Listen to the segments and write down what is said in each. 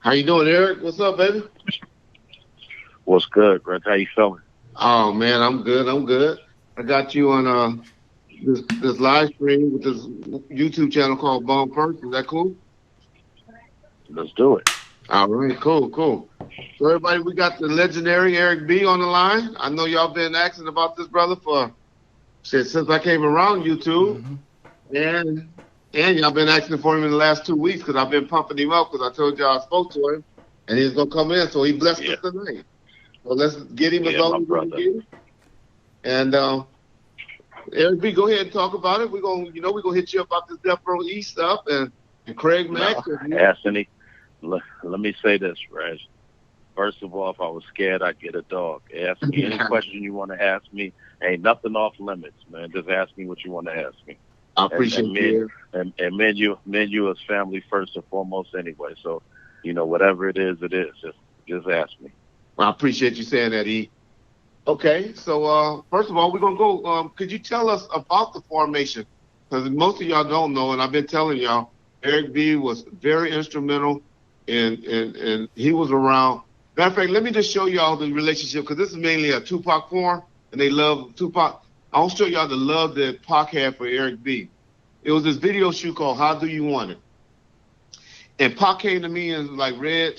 How you doing, Eric? What's up, baby? What's good, Reg? How you feeling? Oh man, I'm good. I'm good. I got you on this live stream with this YouTube channel called Bone First. Is that cool? Let's do it. All right, cool, cool. So everybody, we got the legendary Eric B on the line. I know y'all been asking about this brother for since I came around YouTube, and y'all been asking for him in the last 2 weeks because I've been pumping him up because I told y'all I spoke to him and he's gonna come in. So he blessed us tonight. So let's get him as long as we can get him. And Eric B, go ahead and talk about it. We're gonna hit you up about this Death Row East stuff and Craig Mack. Anthony, let me say this, Reg. First of all, if I was scared, I'd get a dog. Ask me any question you want to ask me. Ain't nothing off limits, man. Just ask me what you want to ask me. I appreciate you. And men, you as family first and foremost anyway. So, whatever it is, just ask me. I appreciate you saying that, E. Okay, so first of all, we're going to go. Could you tell us about the formation? Because most of y'all don't know, and I've been telling y'all, Eric B was very instrumental, and he was around. Matter of fact, let me just show y'all the relationship, because this is mainly a Tupac forum, and they love Tupac. I'll show y'all the love that Pac had for Eric B. It was this video shoot called How Do You Want It? And Pac came to me and was like, Reg,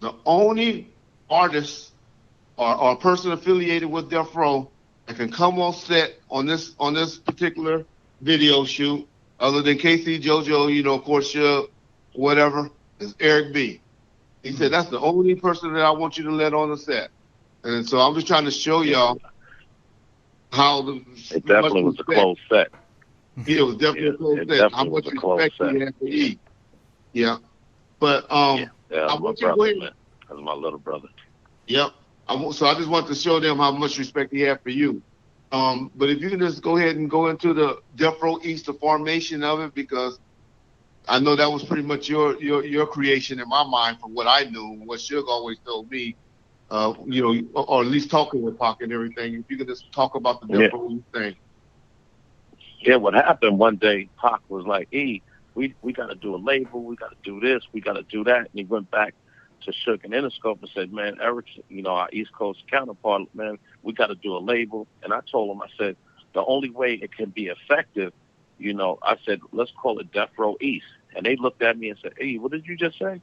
the only artist or person affiliated with Death Row that can come on set on this particular video shoot, other than Casey, JoJo, of course, whatever, is Eric B. He said, that's the only person that I want you to let on the set. And so I'm just trying to show y'all how it definitely was a close set. Yeah, it was definitely a close set. How much respect he had for E. Yeah. But I want you to go ahead. Man. That's my little brother. Yep. So I just want to show them how much respect he had for you. But if you can just go ahead and go into the Death Row East, the formation of it, because I know that was pretty much your creation in my mind from what I knew, what Suge always told me, or at least talking with Pac and everything. If you could just talk about the Death Row East thing. Yeah, what happened one day, Pac was like, E, we got to do a label, we got to do this, we got to do that. And he went back to Suge and Interscope and said, man, Eric, our East Coast counterpart, man, we got to do a label. And I told him, I said, the only way it can be effective, I said, let's call it Death Row East. And they looked at me and said, hey, what did you just say?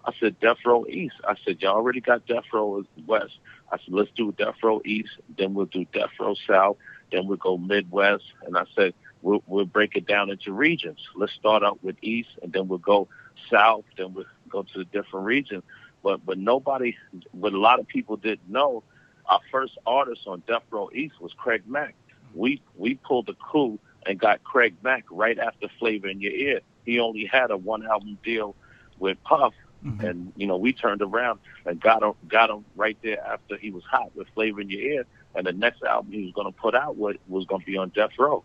I said, Death Row East. I said, y'all already got Death Row West. I said, let's do Death Row East, then we'll do Death Row South, then we'll go Midwest. And I said, we'll break it down into regions. Let's start out with East, and then we'll go South, then we'll go to the different regions. But what a lot of people didn't know, our first artist on Death Row East was Craig Mack. We pulled the coup and got Craig Mack right after Flavor in Your Ear. He only had a 1-album deal with Puff, and we turned around and got him right there after he was hot with Flavor in Your Ear, and the next album he was going to put out was going to be on Death Row.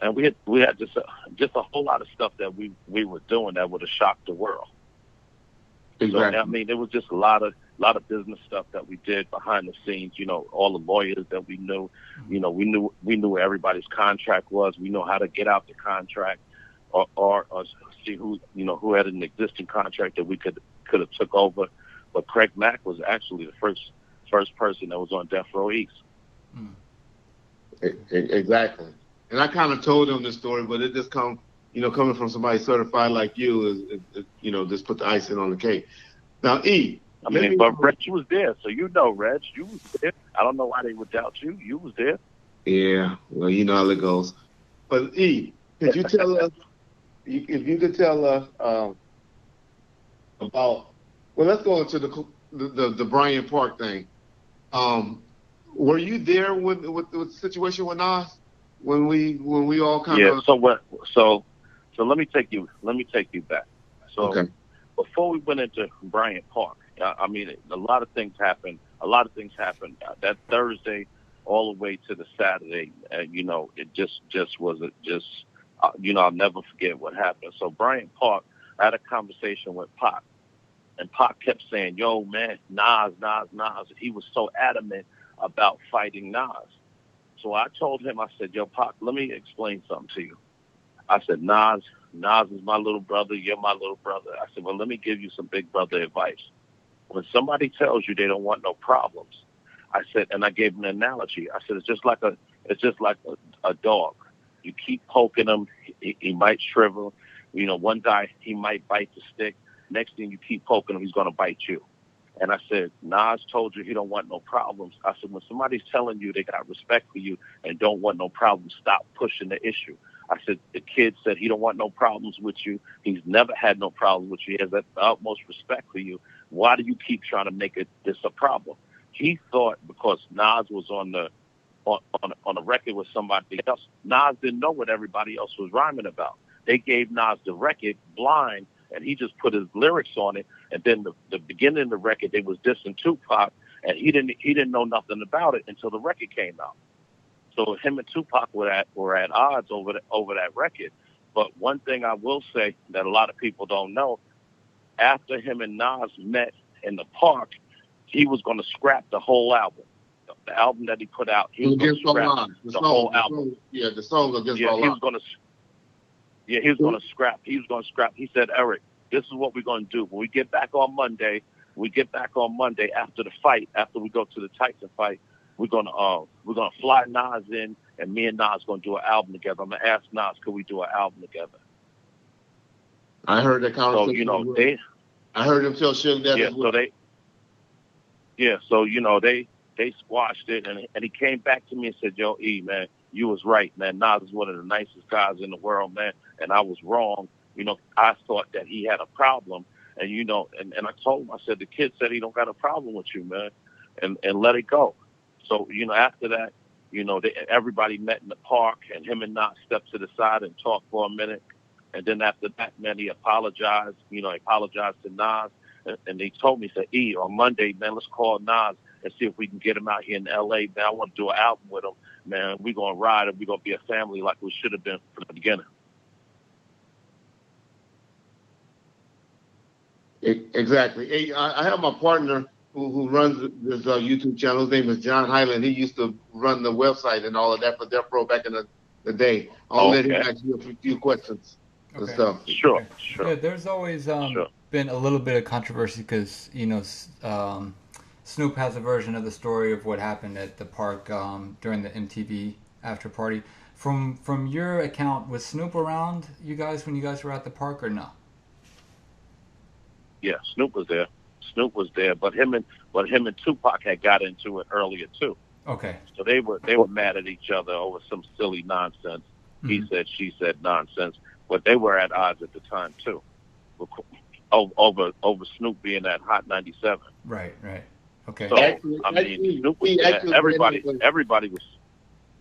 And we had just a whole lot of stuff that we were doing that would have shocked the world. Exactly. So, I mean, it was just a lot of business stuff that we did behind the scenes. All the lawyers that we knew. We knew where everybody's contract was. We know how to get out the contract, or see who had an existing contract that we could have took over. But Craig Mack was actually the first person that was on Death Row East. Exactly. And I kind of told them this story, but it just coming from somebody certified like you is just put the icing on the cake. Now, E. But Reg, you was there, so Reg, you was there. I don't know why they would doubt you. You was there. Yeah, well, you know how it goes. But E, could you tell us, if you could tell us about, well, let's go into the Bryant Park thing. Were you there with the situation with Nas when we all kind of? Yeah. So let me take you back. So okay. Before we went into Bryant Park, a lot of things happened. That Thursday all the way to the Saturday. It just wasn't just. I'll never forget what happened. So Bryant Park, I had a conversation with Pac, and Pac kept saying, "Yo, man, Nas." He was so adamant about fighting Nas. So I told him, I said, "Yo, Pac, let me explain something to you." I said, Nas Nas is my little brother. You're my little brother. I said, well, let me give you some big brother advice. When somebody tells you they don't want no problems, I said, and I gave him an analogy. I said, it's just like a dog. You keep poking him, he might shrivel. You know, one guy, he might bite the stick. Next thing you keep poking him, he's going to bite you. And I said, Nas told you he don't want no problems. I said, when somebody's telling you they got respect for you and don't want no problems, stop pushing the issue. I said, the kid said he don't want no problems with you. He's never had no problems with you. He has the utmost respect for you. Why do you keep trying to make this a problem? He thought because Nas was on a record with somebody else, Nas didn't know what everybody else was rhyming about. They gave Nas the record blind, and he just put his lyrics on it. And then the beginning of the record, they was dissing Tupac, and he didn't know nothing about it until the record came out. So him and Tupac were at odds over that record. But one thing I will say that a lot of people don't know, after him and Nas met in the park, he was going to scrap the whole album. The album that he put out, he was going to scrap the whole album. The song against all he was going to. Yeah, he was going to scrap. He said, Eric, this is what we're going to do. When we get back on Monday after the fight, after we go to the Tyson fight, we're gonna fly Nas in, and me and Nas gonna do an album together. I'm gonna ask Nas, could we do an album together? I heard that conversation. So I heard him tell Suge that. They squashed it, and he came back to me and said, yo, E, man, you was right, man. Nas is one of the nicest guys in the world, man, and I was wrong. You know, I thought that he had a problem, and and I told him, I said, the kid said he don't got a problem with you, man, and let it go. So, after that, everybody met in the park, and him and Nas stepped to the side and talked for a minute. And then after that, man, he apologized. He apologized to Nas. And they told me, said, E, on Monday, man, let's call Nas and see if we can get him out here in L.A. Man, I want to do an album with him. Man, we're going to ride and we're going to be a family like we should have been from the beginning. Exactly. Hey, I have my partner who runs this YouTube channel. His name is John Hyland. He used to run the website and all of that for Death Row back in the day. I'll let him ask you a few questions and stuff. Sure. Yeah, there's always been a little bit of controversy because, Snoop has a version of the story of what happened at the park during the MTV after party. From your account, was Snoop around you guys when you guys were at the park or no? Yeah, Snoop was there, but him and Tupac had got into it earlier too. Okay. So they were mad at each other over some silly nonsense. Mm-hmm. He said, she said nonsense, but they were at odds at the time too, over Snoop being at Hot 97. Right. Okay. So Snoop was there. Everybody was.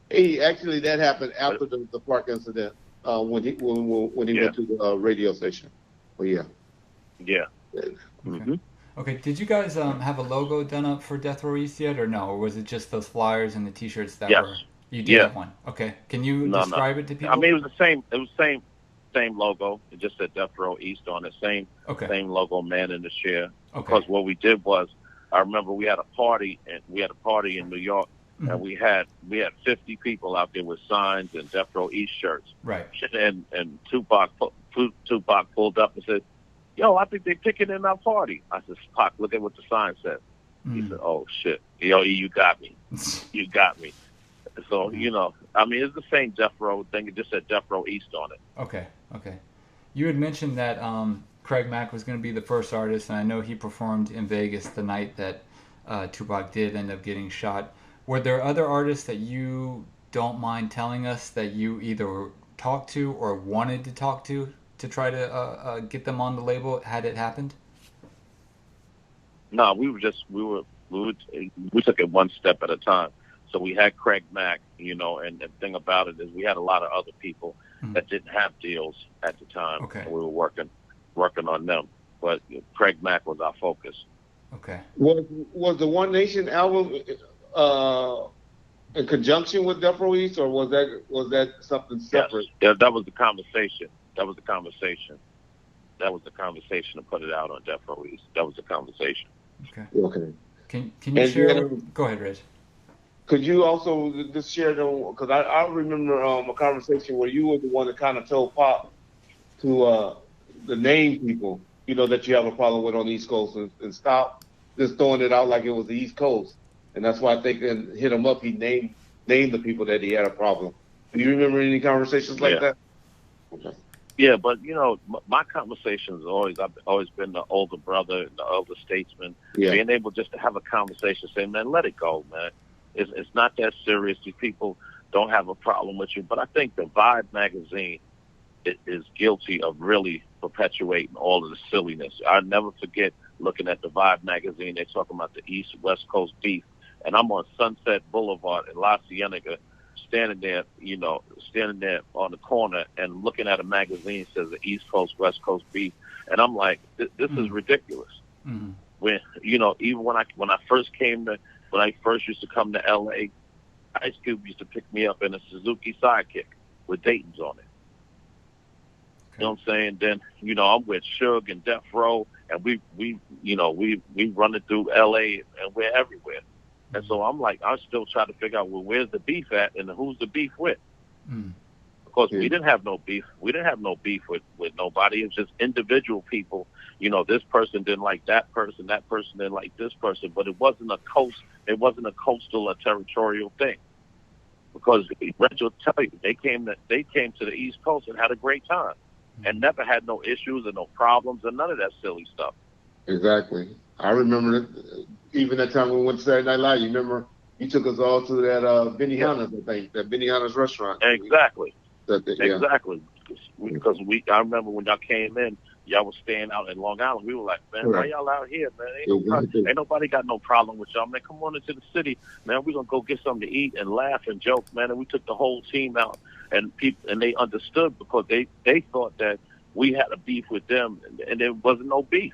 Hey, actually, that happened after the park incident when he went to the radio station. Oh yeah. Yeah. Mm-hmm. Okay. Did you guys have a logo done up for Death Row East yet, or no? Or was it just those flyers and the T-shirts that were? You did have one. Okay. Can you describe it to people? I mean, it was the same logo. It just said Death Row East on it. Same logo, man in the chair. Okay. Because what we did was, I remember we had a party in New York, mm-hmm. and we had 50 people out there with signs and Death Row East shirts. Right. And Tupac pulled up and said, yo, I think they're picking in our party. I said, Pac, look at what the sign says. Mm. He said, oh, shit. Yo, you got me. You got me. So, I mean, it's the same Death Row thing. It just said Death Row East on it. Okay. You had mentioned that Craig Mack was going to be the first artist, and I know he performed in Vegas the night that Tupac did end up getting shot. Were there other artists that you don't mind telling us that you either talked to or wanted to talk to try to get them on the label had it happened? No, we took it one step at a time. So we had Craig Mack, and the thing about it is we had a lot of other people that didn't have deals at the time. Okay. And we were working on them. But Craig Mack was our focus. Okay. Was the One Nation album in conjunction with Death Row East, or was that something separate? Yes. Yeah, that was the conversation. That was the conversation to put it out on Death Row East. That was the conversation. Okay. Can you share? Go ahead, Reg. Could you also just share them? Because I remember a conversation where you were the one that kind of told Pop to the name people, that you have a problem with on the East Coast, and stop just throwing it out like it was the East Coast. And that's why I think and hit him up. He named the people that he had a problem. Do you remember any conversations like Yeah. that? Okay. Yeah, but my conversations I've always been the older brother, the older statesman, Yeah. being able just to have a conversation, say, man, let it go, man. It's not that serious. These people don't have a problem with you. But I think the Vibe magazine is guilty of really perpetuating all of the silliness. I never forget looking at the Vibe magazine. They're talking about the East-West Coast beef, and I'm on Sunset Boulevard in La Cienega, standing there on the corner and looking at a magazine that says the East Coast, West Coast beef, and I'm like, this is ridiculous. Mm-hmm. When even when I first used to come to L.A., Ice Cube used to pick me up in a Suzuki Sidekick with Dayton's on it. You know what I'm saying? Then, I'm with Suge and Death Row, and we run it through L.A. and we're everywhere. And so I'm like, I still try to figure out, well, where's the beef at and who's the beef with? Because we didn't have no beef. We didn't have no beef with nobody. It was just individual people. This person didn't like that person didn't like this person, but it wasn't a coastal or territorial thing. Because Reg will tell you, they came to the East Coast and had a great time. And never had no issues and no problems and none of that silly stuff. Exactly. I remember even that time we went to Saturday Night Live. You remember you took us all to that Benihana's, I think, that Benihana's restaurant. Exactly. Exactly. Because I remember when y'all came in, y'all was staying out in Long Island. We were like, man, why y'all out here, man? Ain't nobody got no problem with y'all, man. Come on into the city, man. We're gonna go get something to eat and laugh and joke, man. And we took the whole team out, and they understood because they thought that we had a beef with them, and there wasn't no beef.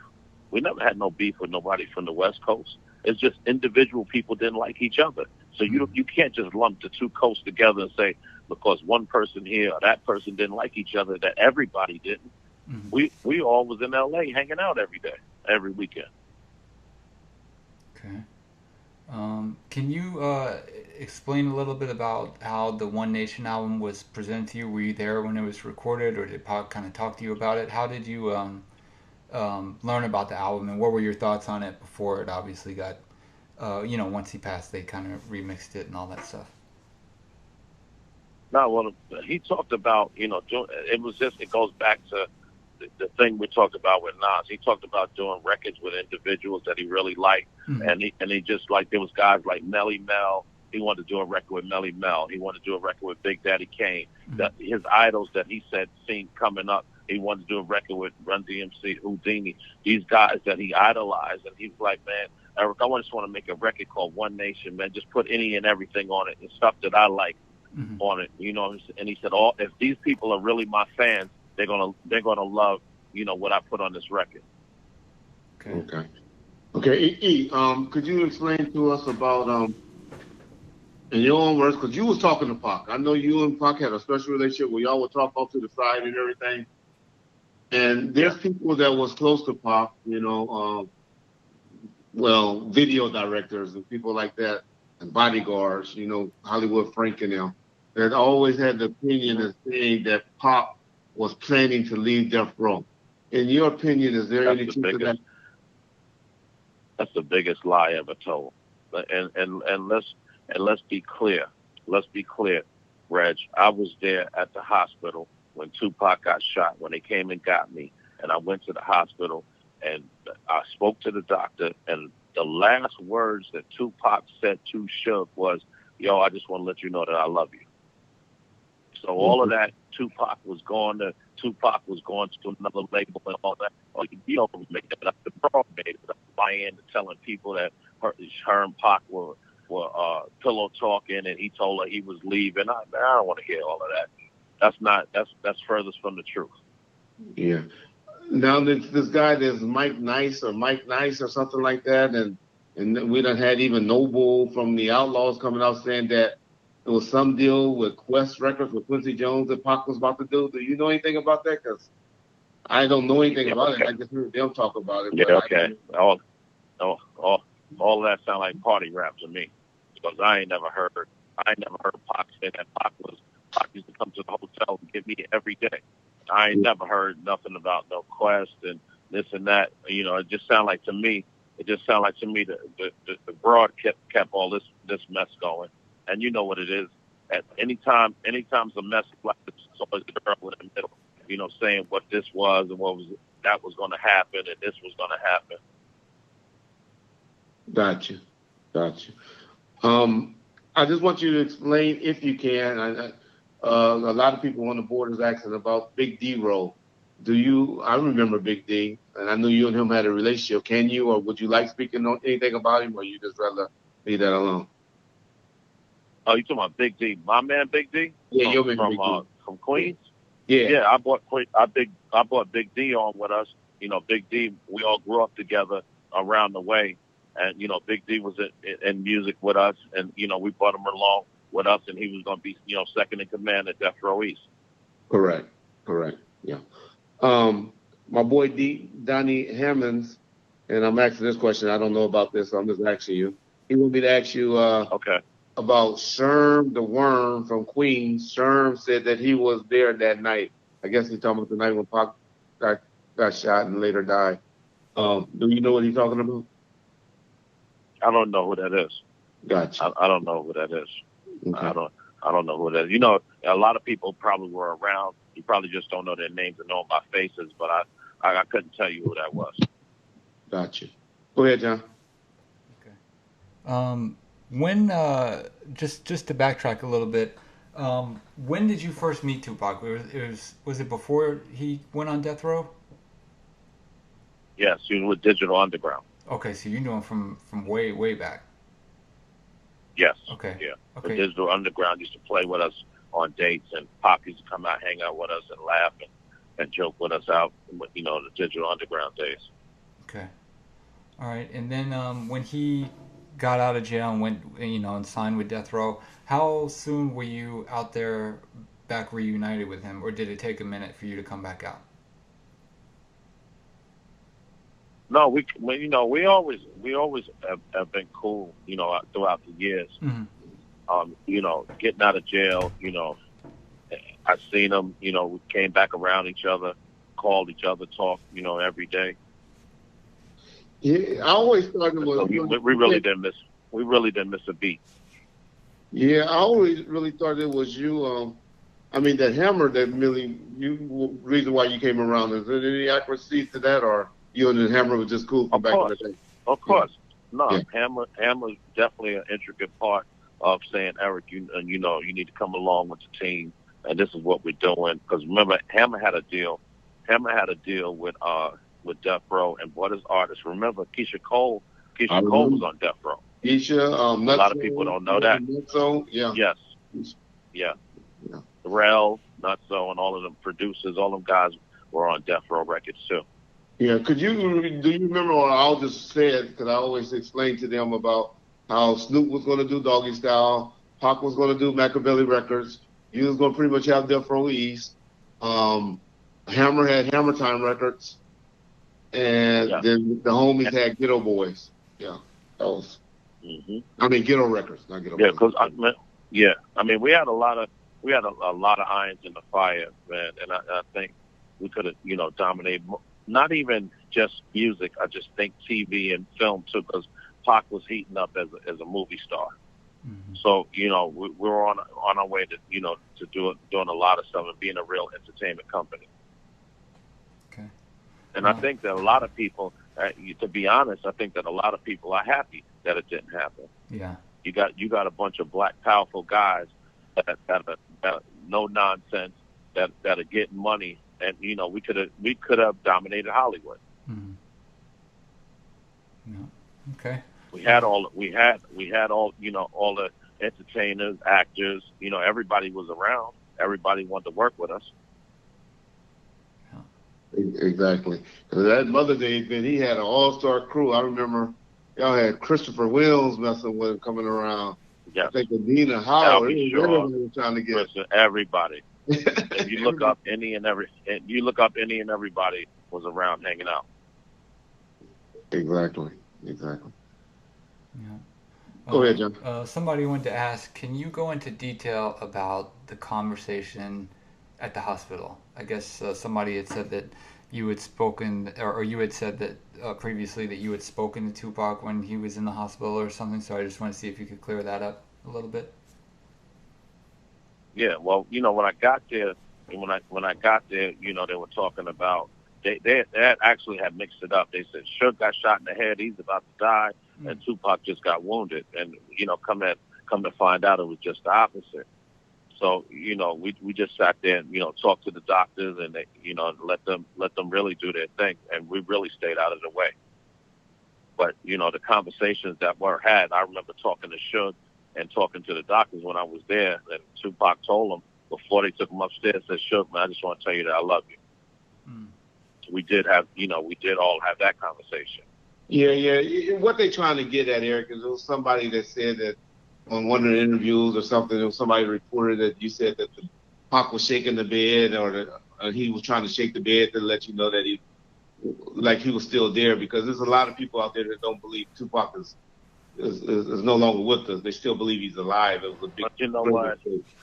We never had no beef with nobody from the West Coast. It's just individual people didn't like each other. So you can't just lump the two coasts together and say because one person here or that person didn't like each other that everybody didn't. Mm-hmm. We all was in L.A. hanging out every day, every weekend. Okay. Can you explain a little bit about how the One Nation album was presented to you? Were you there when it was recorded, or did Pac kind of talk to you about it? How did you learn about the album, and what were your thoughts on it before it obviously got, once he passed, they kind of remixed it and all that stuff? No, well, he talked about, it goes back to the thing we talked about with Nas. He talked about doing records with individuals that he really liked, and he just like, there was guys like Melly Mel. He wanted to do a record with Melly Mel. He wanted to do a record with Big Daddy Kane. That his idols that he said seen coming up. He wanted to do a record with Run DMC, Houdini. These guys that he idolized, and he was like, man, Eric, I just want to make a record called One Nation, man. Just put any and everything on it and stuff that I like on it, And he said, if these people are really my fans, they're gonna love, what I put on this record. Okay. E, could you explain to us about in your own words, because you was talking to Pac. I know you and Pac had a special relationship where y'all would talk off to the side and everything. And there's people that was close to Pac, video directors and people like that, and bodyguards, Hollywood Frank and them, that always had the opinion of saying that Pac was planning to leave Death Row. In your opinion, is there any truth to that? That's the biggest lie ever told. And let's be clear. Let's be clear, Reg. I was there at the hospital when Tupac got shot, when they came and got me. And I went to the hospital and I spoke to the doctor. And the last words that Tupac said to Suge was, yo, I just want to let you know that I love you. So all of that, Tupac was going to another label and all that. Oh, you don't make that up. The bro made it up by end telling people that her and Pac were pillow talking, and he told her he was leaving. I don't want to hear all of that. That's furthest from the truth. Yeah. Now this guy, there's Mike Nice or something like that, and we done had even Noble from the Outlaws coming out saying that there was some deal with Quest Records with Quincy Jones that Pac was about to do. Do you know anything about that? Because I don't know anything about it. I just heard them talk about it. Yeah, okay. All of that sound like party rap to me, because I ain't never heard Pac say that. Pac used to come to the hotel and get me every day. I ain't never heard nothing about no Quest and this and that. You know, it just sounded like to me. It just sounded like to me the broad kept all this mess going, and you know what it is. At anytime's a mess like this, it's always the girl in the middle. You know, saying what this was and what was that was going to happen and this was going to happen. Gotcha. Gotcha. Um, I just want you to explain, if you can. A lot of people on the board is asking about Big D role. Do you? I remember Big D, and I knew you and him had a relationship. Can you, or would you like speaking on anything about him, or you just rather leave that alone? Oh, you talking about Big D? My man, Big D? Yeah, your man, Big D. From Queens. Yeah. Yeah, I brought Big D on with us. You know, Big D. We all grew up together around the way, and you know, Big D was in music with us, and you know, we brought him along with us, and he was going to be, you know, second in command at Death Row East. Correct. Correct. Yeah. My boy Donnie Hammonds, and I'm asking this question. I don't know about this, so I'm just asking you. He want me to ask you. Okay. About Sherm the Worm from Queens. Sherm said that he was there that night. I guess he's talking about the night when Pac got shot and later died. Do you know what he's talking about? I don't know who that is. Gotcha. I don't know who that is. Okay. I don't know who that is. You know, a lot of people probably were around. You probably just don't know their names and know them by faces, but I couldn't tell you who that was. Gotcha. Go ahead, John. Okay. When just to backtrack a little bit, when did you first meet Tupac? Was it before he went on death row? Yes, he was with Digital Underground. Okay, so you knew him from way back. Yes. Okay. Yeah. Okay. The Digital Underground used to play with us on dates, and Pac used to come out, hang out with us, and laugh and joke with us out. You know, the Digital Underground days. Okay. All right, and then when he got out of jail and went, you know, and signed with Death Row, how soon were you out there back reunited with him, or did it take a minute for you to come back out? No, we always have been cool, you know, throughout the years. Mm-hmm. You know, getting out of jail, you know, I seen him, you know, we came back around each other, called each other, talked, you know, every day. Yeah, I always thought it was. So we really didn't miss a beat. Yeah, I always really thought it was you. I mean, that Hammer, that really reason why you came around. Is there any accuracy to that, or you and the Hammer was just cool from back in the day? Of course. No, yeah. Hammer's definitely an intricate part of saying, Eric, you know, you need to come along with the team, and this is what we're doing. Because remember, Hammer had a deal with Death Row and brought his artists. Remember, Keisha Cole was on Death Row. Keisha, a lot of people don't know that. Nutso, yeah. Yes. Yeah. Rel, Nutso, and all of them producers, all them guys were on Death Row Records too. Yeah, do you remember what I just said, because I always explained to them about how Snoop was going to do Doggy Style, Pac was going to do Machiavelli Records, you was going to pretty much have Death Row East, Hammer had Hammer Time Records, and then the homies had Ghetto Boys. Yeah, that was. Mm-hmm. I mean, Ghetto Records, not Ghetto Boys. Yeah, I mean, we had a lot of irons in the fire, man, and I think we could have, you know, dominated. Not even just music. I just think TV and film too, because Pac was heating up as a movie star. Mm-hmm. So you know, we're on our way to, you know, to doing a lot of stuff and being a real entertainment company. Okay. And I think that a lot of people, to be honest, I think that a lot of people are happy that it didn't happen. Yeah. You got a bunch of black powerful guys that are no nonsense, that are getting money, and you know, we could have dominated Hollywood. Mm-hmm. No. Okay. We had all you know, all the entertainers, actors, you know, everybody was around. Everybody wanted to work with us. Exactly. That Mother Day event, he had an all-star crew. I remember y'all had Christopher Wills messing with him, coming around. Yes. I think Adina Howard. Everybody was trying to get. Listen, everybody. If you look up any and everybody was around hanging out. Exactly. Yeah. Go ahead, John. Somebody wanted to ask, can you go into detail about the conversation at the hospital. I guess somebody had said that you had spoken, or you had said that previously that you had spoken to Tupac when he was in the hospital or something. So I just want to see if you could clear that up a little bit. Yeah, well, when I got there, when I got there, they were talking about they actually had mixed it up. They said Suge got shot in the head, he's about to die, and Tupac just got wounded. And come to find out, it was just the opposite. So we just sat there and talked to the doctors and they, let them really do their thing, and we really stayed out of the way. But the conversations that were had, I remember talking to Suge and talking to the doctors when I was there, and Tupac told them before they took him upstairs, said, Suge, man, I just want to tell you that I love you. We did all have that conversation. Yeah. What they trying to get at, Eric, is there was somebody that said that on one of the interviews or something, there was somebody reported that you said that the Pac was shaking the bed, or he was trying to shake the bed to let you know that he was still there, because there's a lot of people out there that don't believe Tupac is no longer with us. They still believe he's alive. It was a big. But you know what?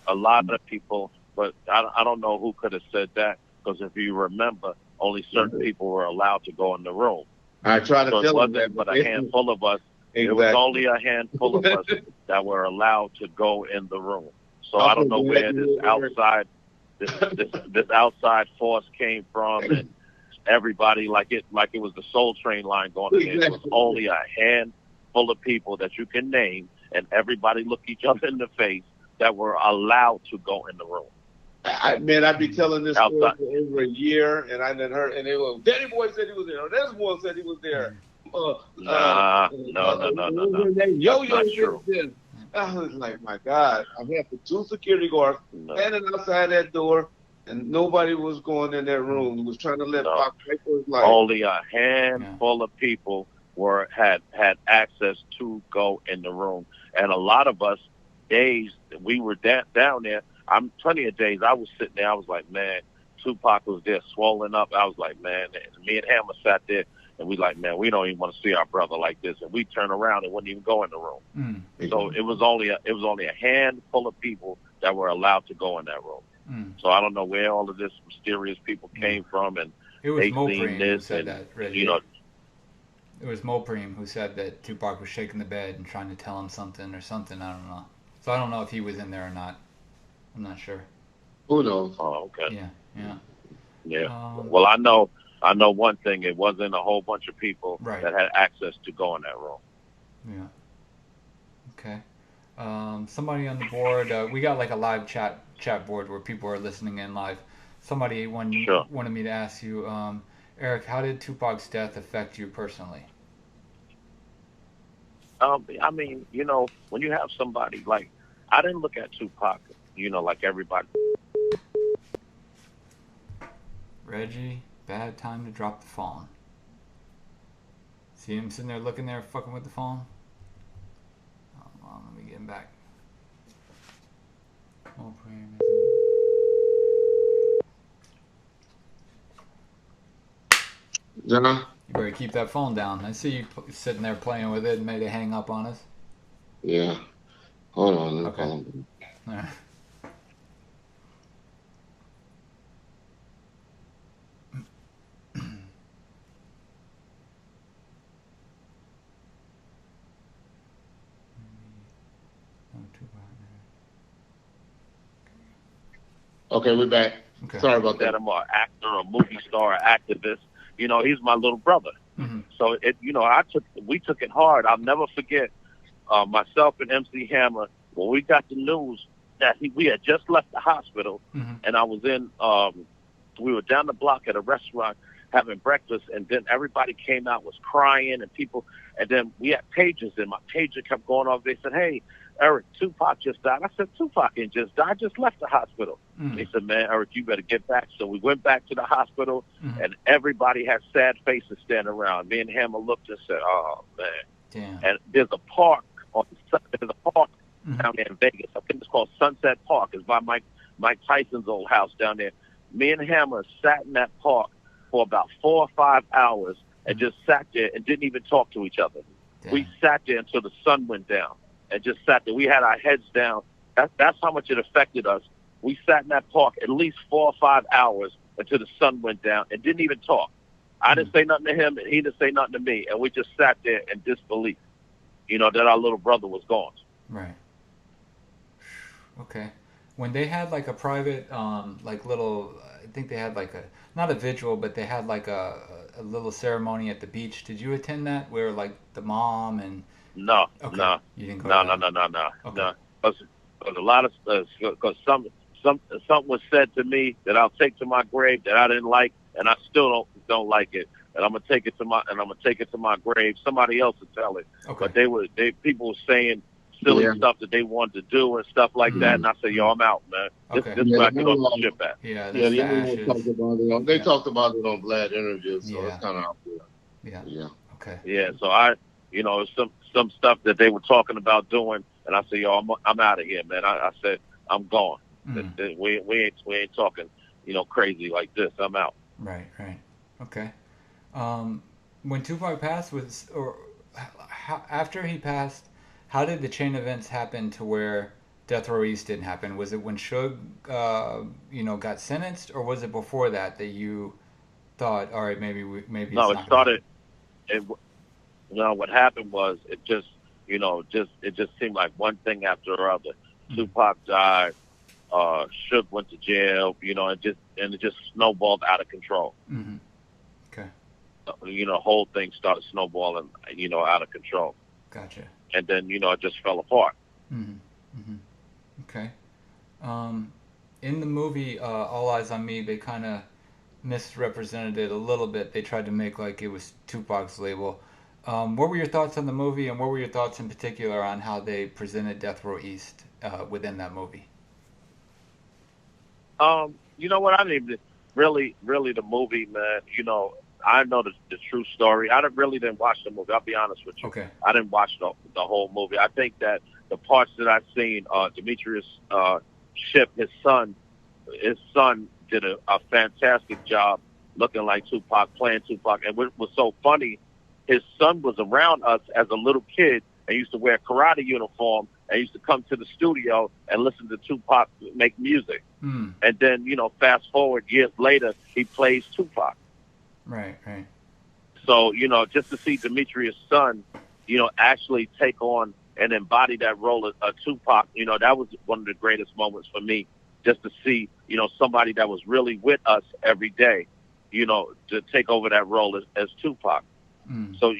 A lot of people, but I don't know who could have said that, because if you remember, only certain people were allowed to go in the room. I try to tell them that, but a handful of us. Exactly. It was only a handful of us that were allowed to go in the room. So I don't know where this outside force came from, and everybody like it was the Soul Train line going in. It was only a handful of people that you can name, and everybody looked each other in the face, that were allowed to go in the room. I'd be telling this story for over a year, and I didn't heard, and they were, Daddy Boy said he was there, or this boy said he was there. No. Yo-Yo said this. I was like, my God, I had the 2 security guards standing outside that door, and nobody was going in that room. He was trying to let Pac fight for his life. Only a handful of people had access to go in the room, and a lot of us days we were down there. I'm plenty of days I was sitting there. I was like, man, Tupac was there, swollen up. I was like, man, and me and Hammer sat there. And we like, man, we don't even want to see our brother like this. And we turn around and wouldn't even go in the room. So it was only a handful of people that were allowed to go in that room. So I don't know where all of this mysterious people came from, and it was they Mopreme seen this, who said and that, really. It was Mopreme who said that Tupac was shaking the bed and trying to tell him something or something. I don't know. So I don't know if he was in there or not. I'm not sure. Who knows? Oh, okay. Yeah. Well, I know one thing. It wasn't a whole bunch of people that had access to go in that room. Yeah. Okay. Somebody on the board, we got like a live chat board where people are listening in live. Somebody wanted me to ask you, Eric, how did Tupac's death affect you personally? When you have somebody like, I didn't look at Tupac, like everybody. Reggie, bad time to drop the phone. See him sitting there looking there, fucking with the phone? Hold on, let me get him back. John? You better keep that phone down. I see you sitting there playing with it and made it hang up on us. Yeah. Hold on, let me call him. All right. Okay, we're back. Okay. Sorry about that. I'm an actor, a movie star, an activist. He's my little brother. Mm-hmm. So we took it hard. I'll never forget myself and MC Hammer when we got the news that we had just left the hospital, and I was in. We were down the block at a restaurant having breakfast, and then everybody came out, was crying, and people. And then we had pagers, and my pager kept going off. They said, "Hey, Eric, Tupac just died." I said, "Tupac ain't just died. I just left the hospital." They said, "Man, Eric, you better get back." So we went back to the hospital, and everybody had sad faces standing around. Me and Hammer looked and said, "Oh, man." Damn. And there's a park down there in Vegas. I think it's called Sunset Park. It's by Mike Tyson's old house down there. Me and Hammer sat in that park for about 4 or 5 hours and just sat there and didn't even talk to each other. Damn. We sat there until the sun went down and just sat there. We had our heads down. That's how much it affected us. We sat in that park at least 4 or 5 hours until the sun went down and didn't even talk. I didn't say nothing to him, and he didn't say nothing to me, and we just sat there in disbelief, that our little brother was gone. Right. Okay. When they had like a private, like little, I think they had like not a vigil, but they had like a little ceremony at the beach. Did you attend that? Where like the mom and No, okay, no, you didn't go. no. Okay. No. Because a lot of because something was said to me that I'll take to my grave that I didn't like, and I still don't like it. And I'm gonna take it to my grave. Somebody else will tell it. Okay. But people were saying silly stuff that they wanted to do and stuff like that. And I said, yo, I'm out, man. Okay. This is where I get off the ship at. Yeah, the the other ashes. talked about it. They talked about it on Vlad interviews, so Yeah. it's kind of out there. Yeah. Okay. Yeah, so some stuff that they were talking about doing, and I said, yo, I'm out of here, man. I said, I'm gone. We ain't talking, crazy like this. I'm out. Right. Okay. When Tupac passed, after he passed, how did the chain events happen to where Death Row East didn't happen? Was it when Suge, got sentenced, or was it before that you thought, all right, maybe No, it's it started. What happened was it just seemed like one thing after the other. Tupac died. Suge went to jail. It just snowballed out of control. Mm-hmm. Okay. The whole thing started snowballing, out of control. Gotcha. And then, it just fell apart. Mm-hmm. Mm-hmm. Okay. In the movie All Eyes on Me, they kind of misrepresented it a little bit. They tried to make like it was Tupac's label. What were your thoughts on the movie, and what were your thoughts in particular on how they presented Death Row East within that movie? You know what? I didn't even really the movie, man. I know the true story. I didn't watch the movie. I'll be honest with you. Okay. I didn't watch the whole movie. I think that the parts that I've seen, Demetrius Shipp, his son did a fantastic job looking like Tupac, playing Tupac. And what was so funny, his son was around us as a little kid and used to wear a karate uniform and used to come to the studio and listen to Tupac make music. Mm. And then, fast forward years later, he plays Tupac. Right. So, just to see Demetrius' son, actually take on and embody that role of Tupac, that was one of the greatest moments for me, just to see, somebody that was really with us every day, to take over that role as Tupac. Mm. So,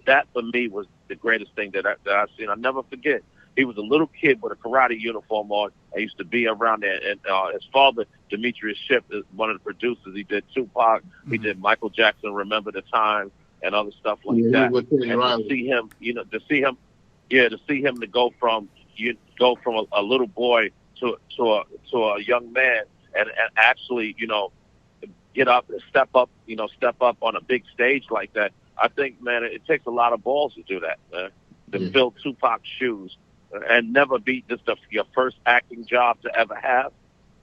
that for me was the greatest thing that I've seen. I'll never forget. He was a little kid with a karate uniform on. I used to be around there. And his father, Demetrius Shipp, is one of the producers. He did Tupac. Mm-hmm. He did Michael Jackson, Remember the Time, and other stuff like that. And to see him, to see him to go from a little boy to a young man and actually, get up and step up on a big stage like that. I think, man, it takes a lot of balls to do that, man. To fill Tupac's shoes and never be just your first acting job to ever have.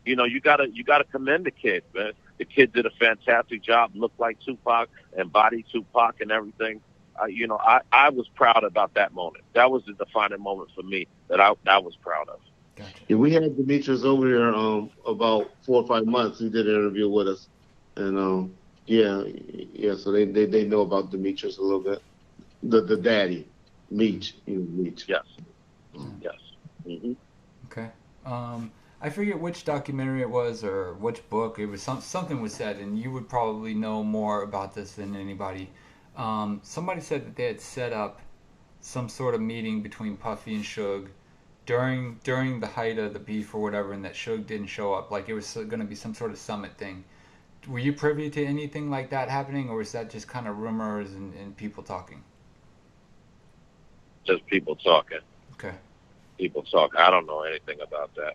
You gotta commend the kid, man. The kid did a fantastic job, looked like Tupac, embodied Tupac and everything. I was proud about that moment. That was the defining moment for me that I was proud of. Gotcha. Yeah, we had Demetrius over here about 4 or 5 months. He did an interview with us, and so they know about Demetrius a little bit. The daddy, Meech. Yes. Yes. Mm-hmm. Okay. I forget which documentary it was or which book. It was something was said, and you would probably know more about this than anybody. Somebody said that they had set up some sort of meeting between Puffy and Suge during the height of the beef or whatever, and that Suge didn't show up. Like it was going to be some sort of summit thing. Were you privy to anything like that happening, or was that just kind of rumors and people talking? Just people talking. Okay. People talk. I don't know anything about that.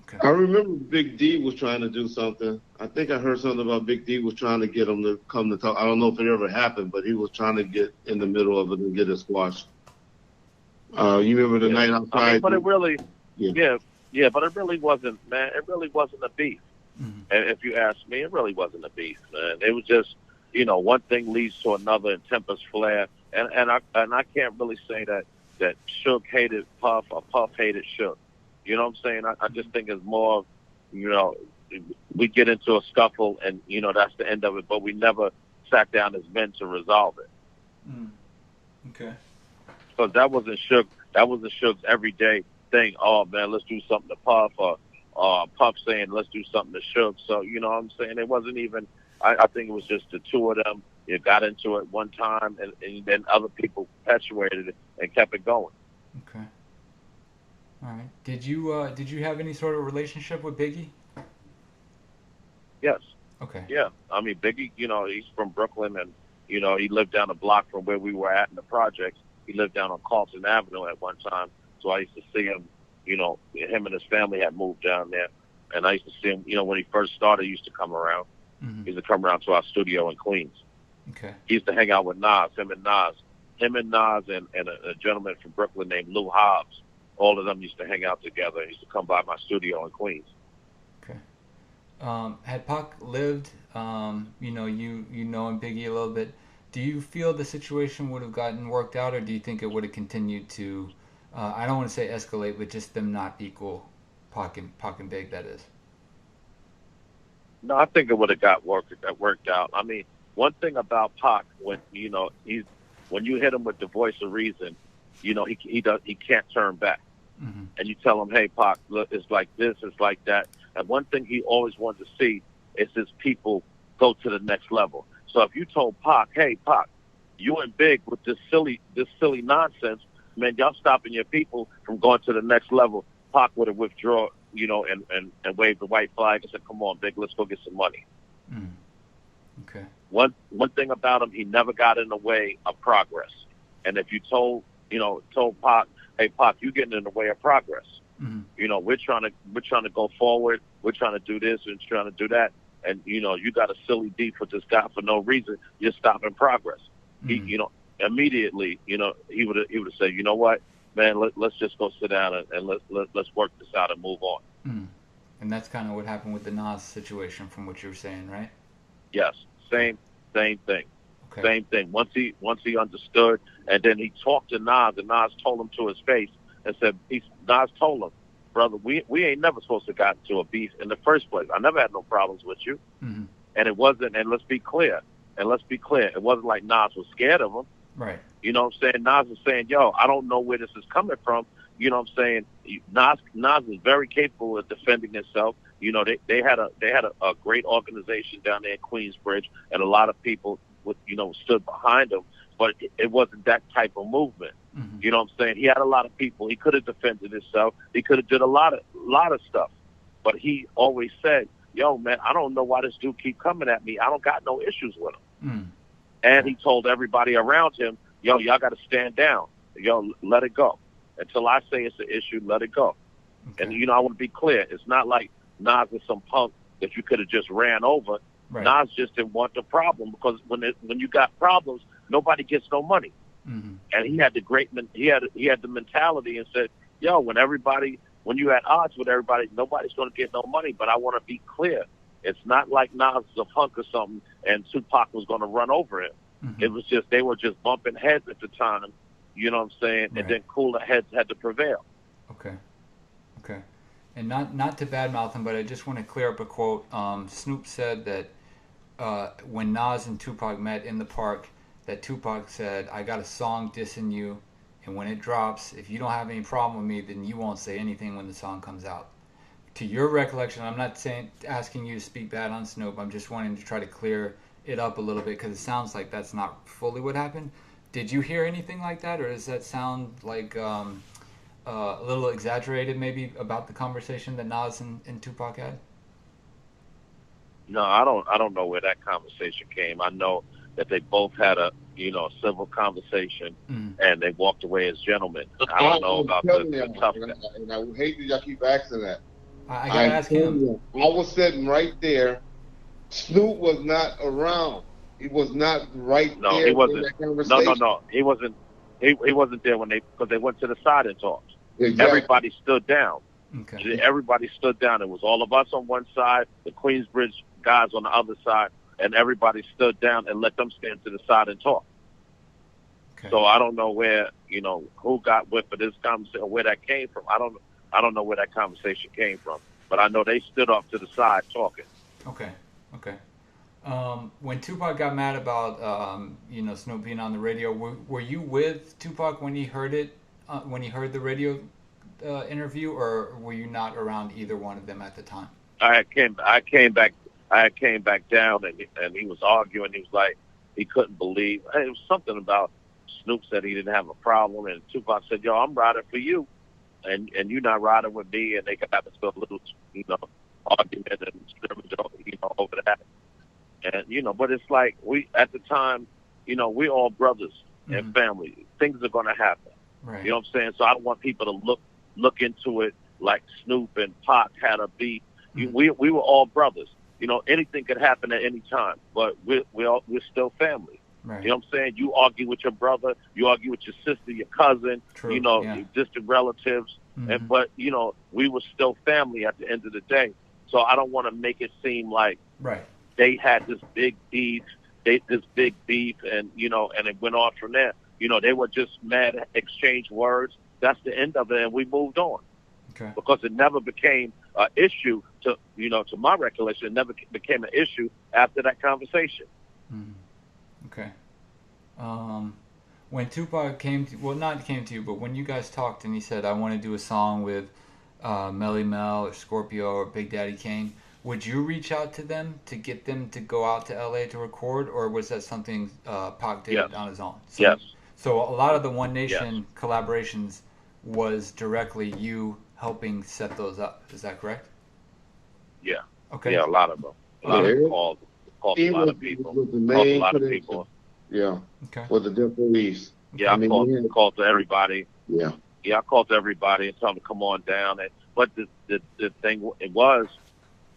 Okay. I remember Big D was trying to do something. I think I heard something about Big D was trying to get him to come to talk. I don't know if it ever happened, but he was trying to get in the middle of it and get it squashed. You remember the night outside? I mean, but it really, but it really wasn't, man. It really wasn't a beef. Mm-hmm. And if you ask me, it really wasn't a beef, man. It was just, one thing leads to another and tempers flare. And I can't really say that Suge hated Puff or Puff hated Suge. You know what I'm saying? I just think it's more you know, we get into a scuffle, and that's the end of it. But we never sat down as men to resolve it. Mm. Okay. Because that wasn't Suge. That wasn't Suge's everyday thing. Oh man, let's do something to Puff, or Puff saying let's do something to Suge. So you know what I'm saying? It wasn't even. I think it was just the two of them. You got into it one time, and then other people perpetuated it and kept it going. Okay. All right. Did you have any sort of relationship with Biggie? Yes. Okay. Yeah. I mean, Biggie, he's from Brooklyn, and he lived down the block from where we were at in the projects. He lived down on Carlton Avenue at one time, so I used to see him. Him and his family had moved down there, and I used to see him. When he first started, he used to come around. Mm-hmm. He used to come around to our studio in Queens. Okay. He used to hang out with Nas, him and Nas, and a gentleman from Brooklyn named Lou Hobbs. All of them used to hang out together. He used to come by my studio in Queens. Okay. Had Pac lived, you know and Biggie a little bit, do you feel the situation would have gotten worked out, or do you think it would have continued to, I don't want to say escalate, but just them not equal, Pac and Big, that is? No, I think it would have worked out. I mean, one thing about Pac, when when you hit him with the voice of reason, he can't turn back. Mm-hmm. And you tell him, hey, Pac, look, it's like this, it's like that. And one thing he always wanted to see is his people go to the next level. So if you told Pac, hey, Pac, you and Big with this silly nonsense, man, y'all stopping your people from going to the next level, Pac would have withdrawn, and waved the white flag and said, come on, Big, let's go get some money. Mm. Okay. One thing about him, he never got in the way of progress. And if you told Pac, hey, Pac, you getting in the way of progress. Mm-hmm. We're trying to go forward. We're trying to do this and trying to do that. And, you got a silly beef with this guy for no reason. You're stopping progress. Mm-hmm. He, immediately, he would have said, you know what, man, let's just go sit down and let's work this out and move on. Mm-hmm. And that's kind of what happened with the Nas situation, from what you were saying, right? Yes. Same thing. Okay. Same thing. Once he understood, and then he talked to Nas, and Nas told him to his face and said, Nas told him, brother, we ain't never supposed to got into a beef in the first place. I never had no problems with you. Mm-hmm. And it wasn't, and let's be clear, it wasn't like Nas was scared of him. Right. You know what I'm saying? Nas was saying, yo, I don't know where this is coming from. You know what I'm saying? Nas is very capable of defending himself. They had a great organization down there in Queensbridge, and a lot of people stood behind him, but it wasn't that type of movement. Mm-hmm. You know what I'm saying? He had a lot of people. He could have defended himself. He could have did a lot of stuff, but he always said, yo, man, I don't know why this dude keep coming at me. I don't got no issues with him. Mm. And he told everybody around him, yo, y'all got to stand down. Yo, let it go. Until I say it's an issue, let it go. Okay. And, I want to be clear. It's not like Nas is some punk that you could have just ran over. Right. Nas just didn't want the problem, because when you got problems, nobody gets no money. Mm-hmm. And he had the mentality and said, yo, when you had odds with everybody, nobody's going to get no money. But I want to be clear. It's not like Nas is a punk or something and Tupac was going to run over him. Mm-hmm. It was just, they were just bumping heads at the time. You know what I'm saying? Right. And then cooler heads had to prevail. Okay. And not to badmouth him, but I just want to clear up a quote. Snoop said that when Nas and Tupac met in the park, that Tupac said, I got a song dissing you, and when it drops, if you don't have any problem with me, then you won't say anything when the song comes out. To your recollection, I'm not asking you to speak bad on Snoop. I'm just wanting to try to clear it up a little bit, because it sounds like that's not fully what happened. Did you hear anything like that, or does that sound like a little exaggerated maybe about the conversation that Nas and Tupac had? No, I don't know where that conversation came. I know that they both had a civil conversation, and they walked away as gentlemen. I don't know about the tough. And I hate that y'all keep asking that. I gotta ask him. I was sitting right there. Snoop was not around. He was not right there. No, he wasn't. In that conversation. No, he wasn't. He wasn't there because they went to the side and talked. Exactly. Everybody stood down. Okay. Everybody stood down. It was all of us on one side, the Queensbridge guys on the other side, and everybody stood down and let them stand to the side and talk. Okay. So I don't know where, who got whipped for this conversation, where that came from. I don't know where that conversation came from. but I know they stood off to the side talking. Okay. When Tupac got mad about Snoop being on the radio, were you with Tupac when he heard it? When he heard the radio interview, or were you not around either one of them at the time? I came back down, and he was arguing. He was like, he couldn't believe it was something about Snoop said he didn't have a problem, and Tupac said, "Yo, I'm riding for you, and you're not riding with me." And they got into a little, argument and scrimmage, over that. And but it's like we at the time, we're all brothers and family. Things are gonna happen. Right. You know what I'm saying? So I don't want people to look into it like Snoop and Pac had a beef. We were all brothers. Anything could happen at any time, but we're still family. Right. You know what I'm saying? You argue with your brother, you argue with your sister, your cousin, True. Your distant relatives, but we were still family at the end of the day. So I don't want to make it seem like they had this big beef, and and it went on from there. They were just mad, exchanged words. That's the end of it, and we moved on. Okay. Because it never became an issue to my recollection. It never became an issue after that conversation. Okay. When Tupac not came to you, but when you guys talked and he said, "I want to do a song with Melly Mel or Scorpio or Big Daddy Kane," would you reach out to them to get them to go out to LA to record, or was that something Pac did on his own? Yes. So a lot of the One Nation collaborations was directly you helping set those up. Is that correct? Yeah. Okay. Yeah, a lot of them. A lot of them called a lot of people. Called a lot of people. Yeah. Okay. For the employees. Yeah, I called to everybody. Yeah. Yeah, I called to everybody and told them to come on down. But the thing it was,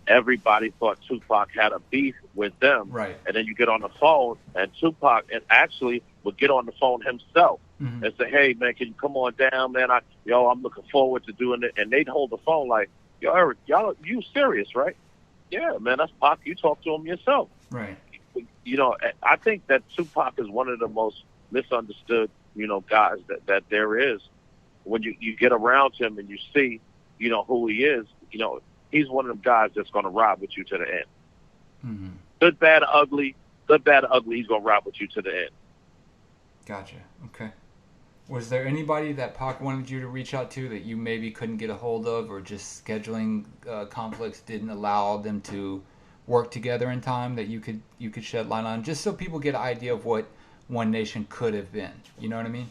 everybody thought Tupac had a beef with them. Right. And then you get on the phone, and Tupac actually would get on the phone himself and say, "Hey, man, can you come on down, man? I'm looking forward to doing it." And they'd hold the phone like, "Yo, Eric, you serious, right?" "Yeah, man, that's Pac. You talk to him yourself." Right. I think that Tupac is one of the most misunderstood, guys that there is. When you get around him and you see, who he is, he's one of them guys that's going to ride with you to the end. Mm-hmm. Good, bad, ugly, he's going to ride with you to the end. Gotcha. Okay. Was there anybody that Pac wanted you to reach out to that you maybe couldn't get a hold of, or just scheduling conflicts didn't allow them to work together in time that you could shed light on, just so people get an idea of what One Nation could have been? You know what I mean?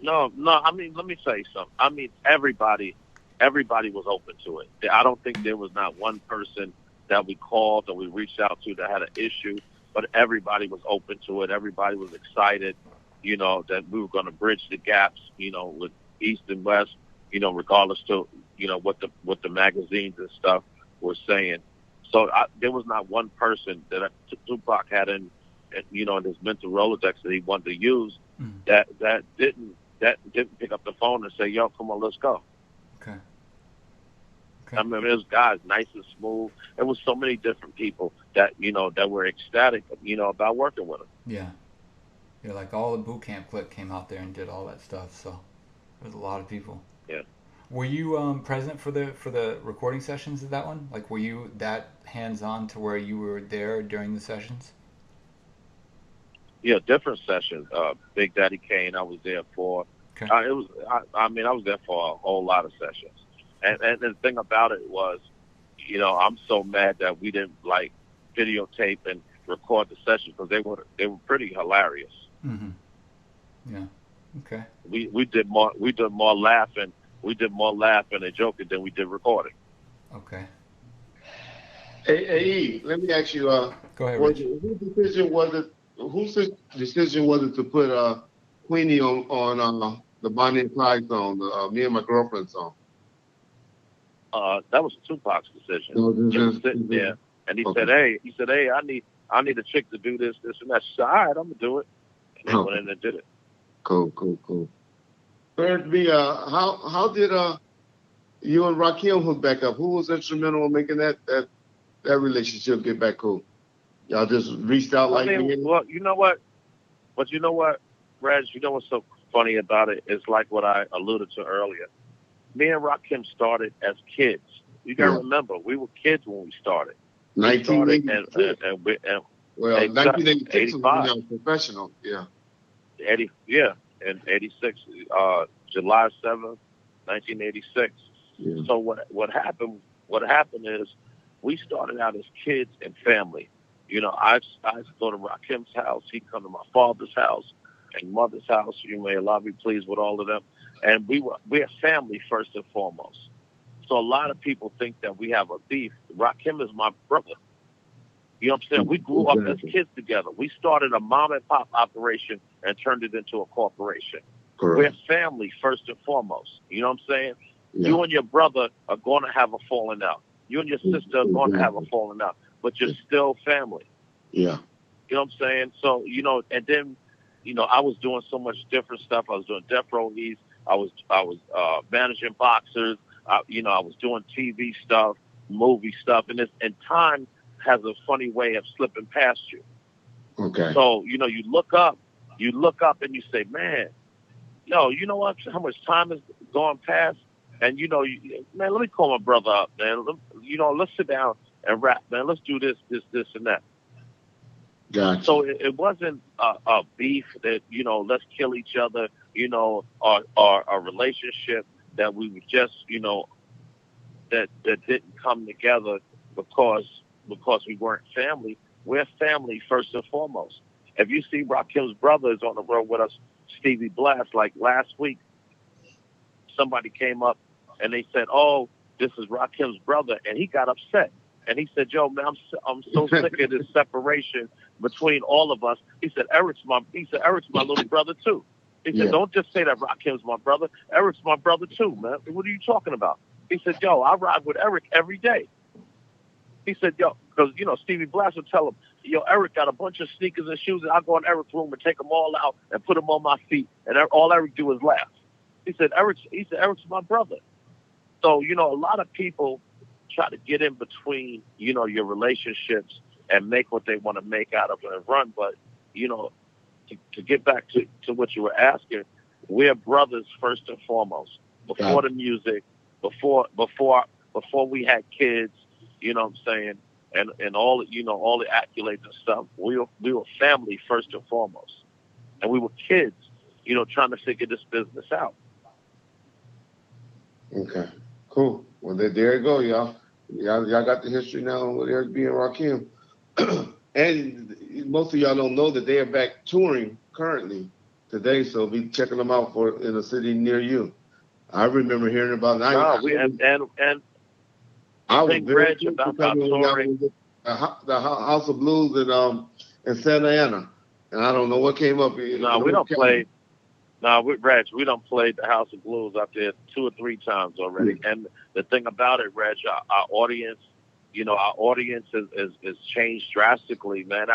No. I mean, let me say something. I mean, everybody was open to it. I don't think there was not one person that we called or we reached out to that had an issue, but everybody was open to it. Everybody was excited, that we were going to bridge the gaps, with East and West, regardless to, what the magazines and stuff were saying. So there was not one person that Tupac had in his mental Rolodex that he wanted to use that didn't pick up the phone and say, "Yo, come on, let's go." Okay. I mean, there's guys nice and smooth. There was so many different people that that were ecstatic, about working with him. Yeah. Yeah, like all the boot camp clique came out there and did all that stuff. So there's a lot of people. Yeah. Were you present for the recording sessions of that one? Like, were you that hands-on to where you were there during the sessions? Yeah, different sessions. Big Daddy Kane, I was there for. Okay. I was there for a whole lot of sessions. And the thing about it was, I'm so mad that we didn't videotape and record the sessions, because they were pretty hilarious. Mm-hmm. Yeah. Okay. We did more laughing. We did more laughing and joking than we did recording. Okay. Hey, let me ask you. Go ahead, whose decision was it to put Queenie on the Bonnie and Clyde song, the Me and My Girlfriend song? That was Tupac's decision. No, he was sitting there, and he said, "Hey, I need a chick to do this, and that." She said, "All right, I'm gonna do it." And they went in and did it. Cool. Eric B, how did you and Rakim hook back up? Who was instrumental in making that relationship get back cool? Y'all just reached out Well, you know what? But you know what, Reg? You know what's so funny about it? It's like what I alluded to earlier. Me and Rakim started as kids. You got to remember, we were kids when we started. 1986. Well, exactly, 1986 was when I was professional. Yeah. 80, in 86, July 7th, 1986. Yeah. So what happened? What happened is we started out as kids and family. I go to Rakim's house. He'd come to my father's house and mother's house. You may Allah be pleased with all of them. And we're family first and foremost. So a lot of people think that we have a beef. Rakim is my brother. You know what I'm saying? We grew up as kids together. We started a mom and pop operation and turned it into a corporation. Correct. We're family first and foremost. You know what I'm saying? Yeah. You and your brother are going to have a falling out. You and your sister are going to have a falling out, but you're still family. Yeah. You know what I'm saying? So, and then, I was doing so much different stuff. I was doing Death Row East. I was managing boxers. I was doing TV stuff, movie stuff, and time has a funny way of slipping past you. Okay. So, you look up and you say, man, you know what? How much time has gone past? And, man, let me call my brother up, man. Let's sit down and rap, man. Let's do this, and that. Gotcha. So it wasn't a beef that, let's kill each other, or a relationship that we would just, that didn't come together because we weren't family. We're family first and foremost. If you see Rakim's brother is on the road with us, Stevie Blast, like last week, somebody came up and they said, "Oh, this is Rakim's brother," and he got upset. And he said, "Yo, man, I'm so sick of this separation between all of us." He said, Eric's my little brother too. He said, "Don't just say that Rakim's my brother. Eric's my brother too, man. What are you talking about?" He said, "Yo, I ride with Eric every day." He said, "Yo," because Stevie Blast would tell him, "Yo, Eric got a bunch of sneakers and shoes, and I go in Eric's room and take them all out and put them on my feet, and all Eric do is laugh." He said, Eric's my brother. So a lot of people try to get in between, your relationships and make what they want to make out of it and run. But, to get back to what you were asking, we're brothers first and foremost. Before the music, before we had kids, you know what I'm saying, and all the accolades and stuff, we were family first and foremost. And we were kids, trying to figure this business out. Okay, cool. Well, there you go, y'all. Y'all got the history now with Eric B and Rakim. And most of y'all don't know that they are back touring currently today, so be checking them out in a city near you. I remember hearing about it. I was very curious about touring. The House of Blues in Santa Ana, and I don't know what came up. No, we don't play. No, Reg, we done played the House of Blues out there 2 or 3 times already. Mm-hmm. And the thing about it, Reg, our audience, has changed drastically, man.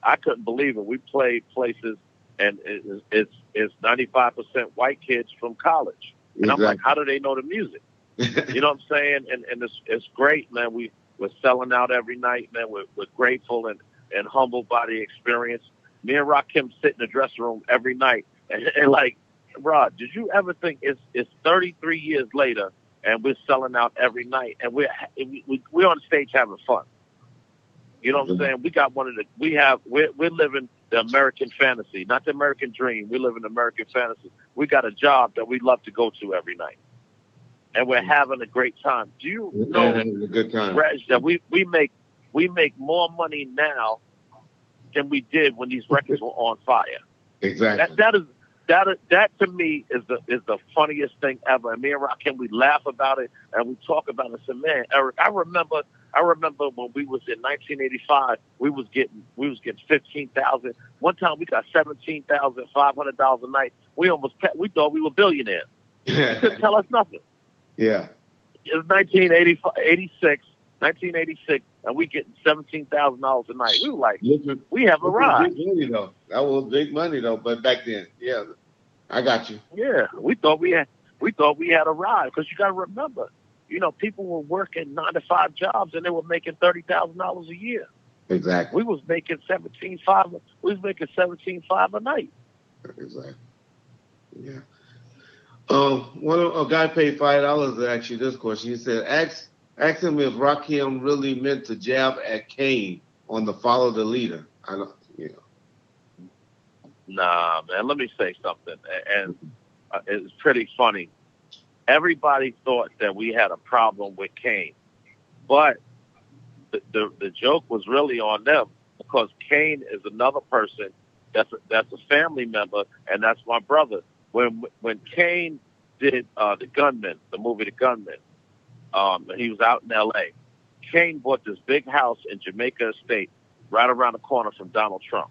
I couldn't believe it. We played places, and it's 95% white kids from college. And I'm like, how do they know the music? You know what I'm saying? And it's great, man. We're selling out every night, man. We're grateful and humbled by the experience. Me and Rakim sit in the dressing room every night. And like, Rod, did you ever think it's 33 years later and we're selling out every night and we're on stage having fun? You know what I'm saying? We got we're living the American fantasy, not the American dream. We live in American fantasy. We got a job that we love to go to every night, and we're having a great time. Do you know, a good time, Reg, that we make more money now than we did when these records were on fire? Exactly. That to me is the funniest thing ever. And me and Rakim, we laugh about it and we talk about it. And man, Eric, I remember when we was in 1985, we was getting 15,000. One time we got $17,500 a night. We thought we were billionaires. You couldn't tell us nothing. Yeah. It was 1986, and we getting $17,000 a night. We were like, we have a ride. Big money, though. That was big money, though. But back then, yeah, I got you. Yeah, we thought we had a ride, because you got to remember, people were working 9-to-5 jobs and they were making $30,000 a year. Exactly. We was making $17,500. We was making $17,500 a night. Exactly. Yeah. A guy paid $5 to ask you this question. He said, "Ask Ask him if Rakim really meant to jab at Kane on the follow the leader. I don't, you know. Nah, man. Let me say something, and it's pretty funny. Everybody thought that we had a problem with Kane, but the joke was really on them because Kane is another person that's a family member, and that's my brother. When Kane did the Gunman, the movie The Gunman, he was out in L.A. Kane bought this big house in Jamaica Estate, right around the corner from Donald Trump.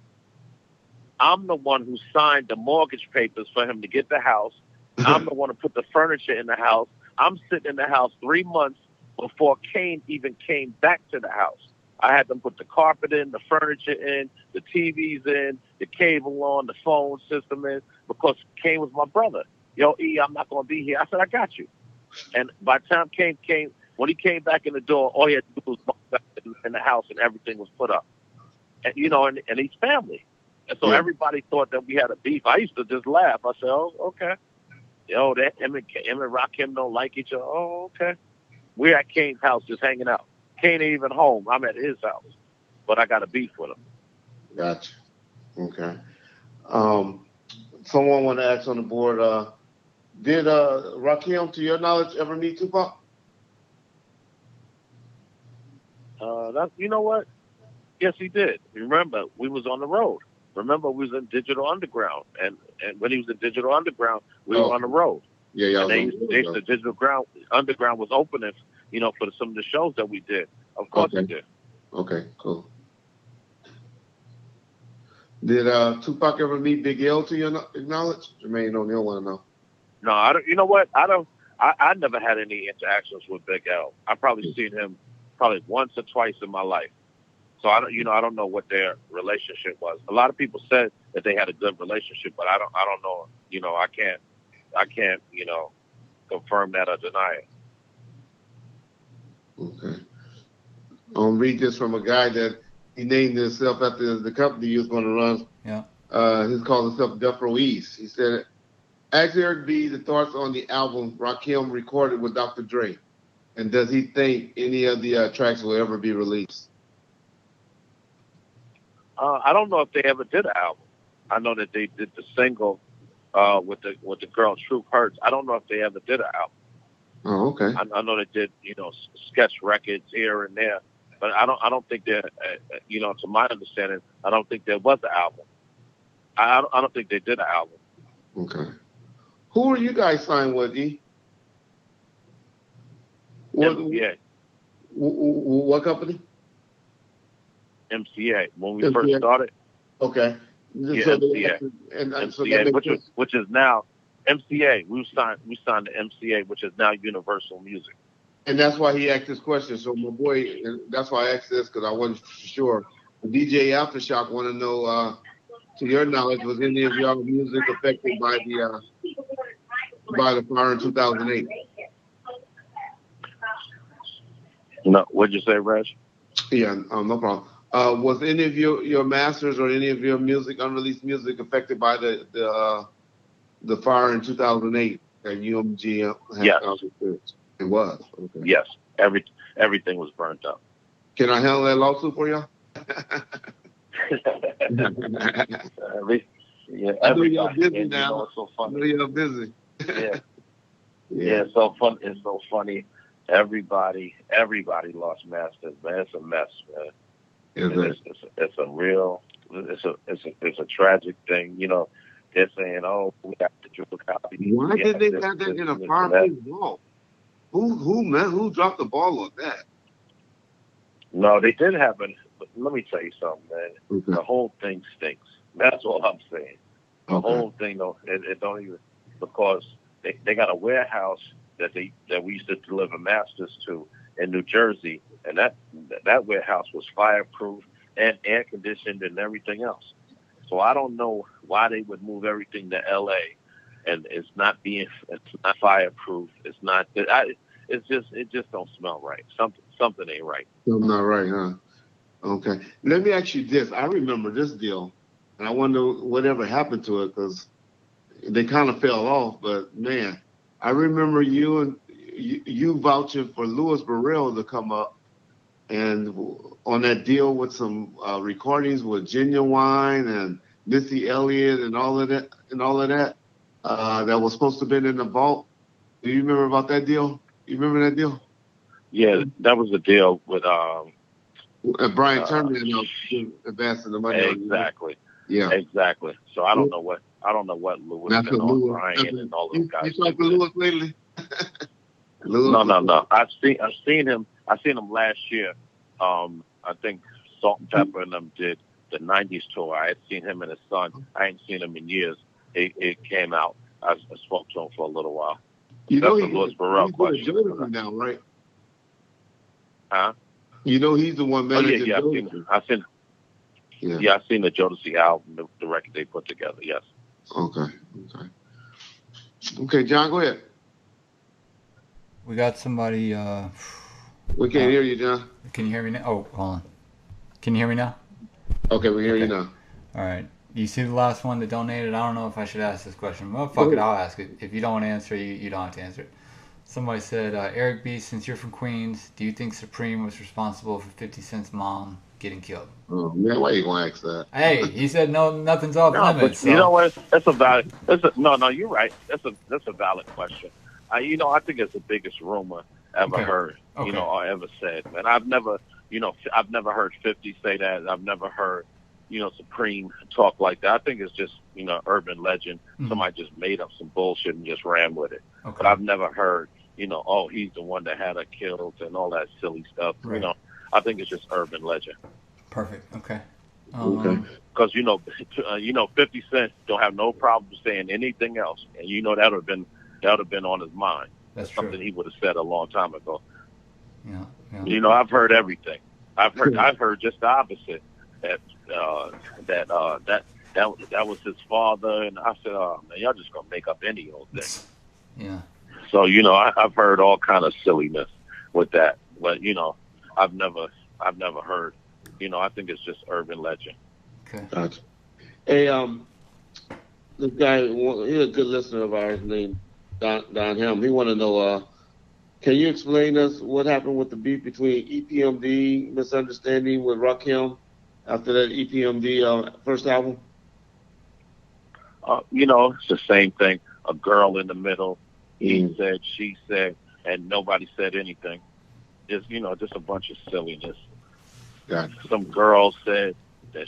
I'm the one who signed the mortgage papers for him to get the house. I'm the one who put the furniture in the house. I'm sitting in the house 3 months before Kane even came back to the house. I had them put the carpet in, the furniture in, the TVs in, the cable on, the phone system in, because Kane was my brother. Yo, E, I'm not going to be here. I said, I got you. And by the time Kane came, when he came back in the door, all he had to do was walk back in the house and everything was put up. And, you know, and he's family. And so everybody thought that we had a beef. I used to just laugh. I said, oh, okay. Yo, him and Rakim don't like each other. Oh, okay. We're at Kane's house just hanging out. Kane ain't even home. I'm at his house. But I got a beef with him. Gotcha. Okay. Someone want to ask on the board, did Rakim, to your knowledge, ever meet Tupac? You know what? Yes, he did. Remember, we was on the road. Remember, we was in Digital Underground, and when he was in Digital Underground, we were on the road. Yeah. And the Digital Underground was opening, you know, for some of the shows that we did. Of course, he did. Okay, cool. Did Tupac ever meet Big L to your knowledge? Jermaine O'Neal want to know. No, I don't. You know what? I never had any interactions with Big L. I probably seen him probably once or twice in my life. So I don't know what their relationship was. A lot of people said that they had a good relationship, but I don't know. You know, I can't, you know, confirm that or deny it. Okay. I'll read this from a guy that he named himself after the company he was going to run. Yeah. He's called himself Death Row East. He said, ask Eric B the thoughts on the album Rakim recorded with Dr. Dre. And does he think any of the tracks will ever be released? I don't know if they ever did an album. I know that they did the single with the girl Truth Hurts. I don't know if they ever did an album. Oh, okay. I know they did, you know, sketch records here and there, but I don't think that, you know, to my understanding, I don't think there was an album. I don't think they did an album. Okay. Who are you guys signed with, E? MCA. What company? MCA. When we first started. Okay. Yeah, so MCA. MCA, which is now MCA. We signed to MCA, which is now Universal Music. And that's why he asked this question. So my boy, that's why I asked this, because I wasn't sure. DJ Aftershock want to know, to your knowledge, was any of y'all music affected by the fire in 2008? No, what'd you say, Reg? Yeah, no problem. Was any of your masters or any of your music, unreleased music, affected by the fire in 2008 at UMG? Yes. It was. Okay. Yes. Everything was burnt up. Can I handle that lawsuit for y'all? I know y'all busy now. You know, it's so funny. I know y'all busy. Yeah. Yeah, it's so fun. It's so funny. Everybody lost masters, man. It's a mess, man. It's a real. It's a tragic thing. You know, they're saying, "Oh, we got to do a copy." Why did they have that in a fireplace wall? Who dropped the ball on that? No, they did happen. But let me tell you something, man. Okay. The whole thing stinks. That's all I'm saying. The Okay. whole thing, though, it don't even, because they got a warehouse that we used to deliver masters to in New Jersey, and that warehouse was fireproof and air conditioned and everything else. So I don't know why they would move everything to LA, and it's not fireproof. It's not. It just don't smell right. Something ain't right. Something not right, huh? Okay. Let me ask you this. I remember this deal, and I wonder whatever happened to it, because they kind of fell off. But man, I remember you you vouching for Louis Burrell to come up and on that deal with some recordings with Genuine and Missy Elliott and all of that that was supposed to have been in the vault. Do you remember about that deal? You remember that deal? Yeah, that was the deal with Brian Turner advancing the money. Exactly. Yeah. Exactly. So I don't know what Louis and Brian and all those guys. You talked to Louis lately? No. I've seen him last year. I think Salt and Pepper and them did the '90s tour. I had seen him and his son. I ain't seen him in years. It came out. I spoke to him for a little while. You know he's with Jodeci now, right? Huh? You know he's the one managing Jodeci. I've seen the Jodeci album, the record they put together. Yes. Okay, John, go ahead. We got somebody. We can't hear you, John. Can you hear me now? Oh, hold on. Can you hear me now? Okay, we hear you now. All right. You see the last one that donated? I don't know if I should ask this question. Well, fuck it, I'll ask it. If you don't want to answer, you don't have to answer it. Somebody said, Eric B, since you're from Queens, do you think Supreme was responsible for 50 Cent's mom getting killed? Oh, man, why are you going to ask that? Hey, he said nothing's off limits. So. You know what? That's a valid. No, you're right. That's a valid question. I think it's the biggest rumor ever heard. Okay. Or ever said. And I've never heard 50 say that. I've never heard, Supreme talk like that. I think it's just, urban legend. Mm-hmm. Somebody just made up some bullshit and just ran with it. Okay. But I've never heard, he's the one that had her killed and all that silly stuff. Right. I think it's just urban legend. Perfect. Okay. Because 50 Cent don't have no problem saying anything else, and that would have been on his mind. That's something true. He would have said a long time ago. Yeah. I've heard everything. I've heard just the opposite. That was his father, and I said, "Oh man, y'all just gonna make up any old thing." Yeah. So I've heard all kind of silliness with that, but I've never heard. I think it's just urban legend. Okay. Gotcha. Hey, this guy, he's a good listener of ours named Don Helm. He want to know, can you explain us what happened with the beef between EPMD misunderstanding with Rakim after that EPMD first album? It's the same thing. A girl in the middle. He said, she said, and nobody said anything. Just a bunch of silliness. Gotcha. Some girl said that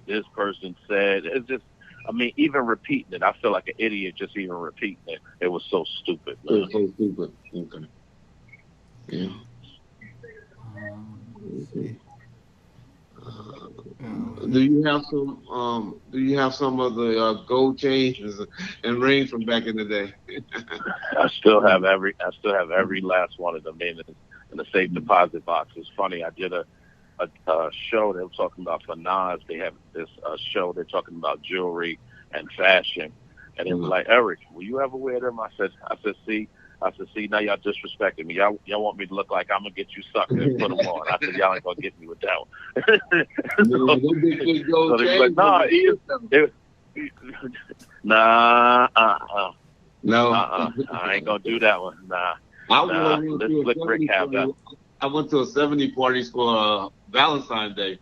this person said. It's just, even repeating it, I feel like an idiot just even repeating it. It was so stupid. Man. It was so stupid. Okay. Yeah. Let's see. Do you have some of the gold chains and rings from back in the day? I still have every last one of them in the safe deposit box. It's funny. I did a show they were talking about for Nas. They have this show. They're talking about jewelry and fashion, and it was like, Eric, will you ever wear them? I said, see, now y'all disrespecting me. Y'all want me to look like I'm gonna get you sucked and put them on. I said, y'all ain't gonna get me with that one. So they were like, no, I ain't gonna do that one. Let Rick have that. I went to a 70 parties for Valentine's Day,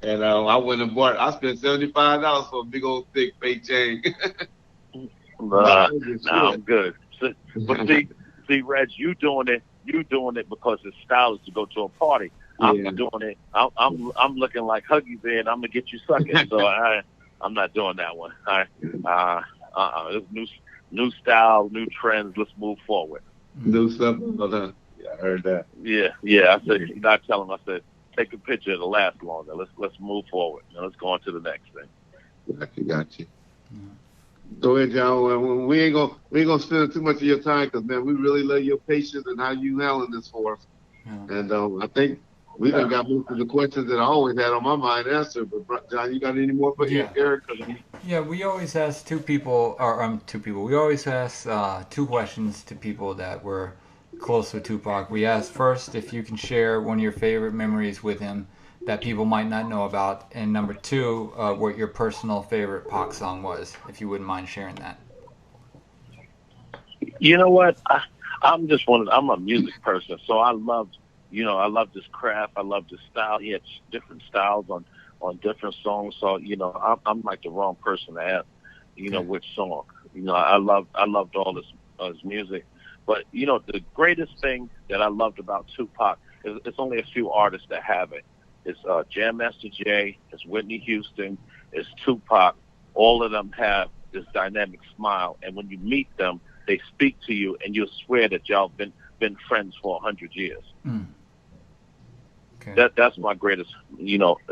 and I went and bought. I spent $75 for a big old thick fake chain. I'm good. But see, Reg, you doing it because it's stylish to go to a party. I'm doing it. I'm looking like Huggy Bear, and I'm gonna get you sucking. So I'm not doing that one. It's new style, new trends. Let's move forward. New stuff. Yeah, I heard that. Yeah. I said, you're not telling them. I said, take a picture. It'll last longer. Let's move forward. Now let's go on to the next thing. Got you. Go ahead, John. We ain't gonna spend too much of your time because, man, we really love your patience and how you handling this for us. Yeah. And I think we done got most of the questions that I always had on my mind answered. But John, you got any more for Eric? Yeah, we always ask two people. We always ask 2 questions to people that were close with Tupac. We asked first if you can share one of your favorite memories with him that people might not know about, and number 2, what your personal favorite Pac song was, if you wouldn't mind sharing that. You know what? I'm a music person, so I loved, I love this craft. I love this style. He had different styles on different songs. So, I'm like the wrong person to ask, which song. I loved all his music. But, the greatest thing that I loved about Tupac is it's only a few artists that have it. It's Jam Master Jay, it's Whitney Houston, it's Tupac. All of them have this dynamic smile, and when you meet them, they speak to you, and you'll swear that y'all been friends for 100 years. Mm. Okay. That's my greatest,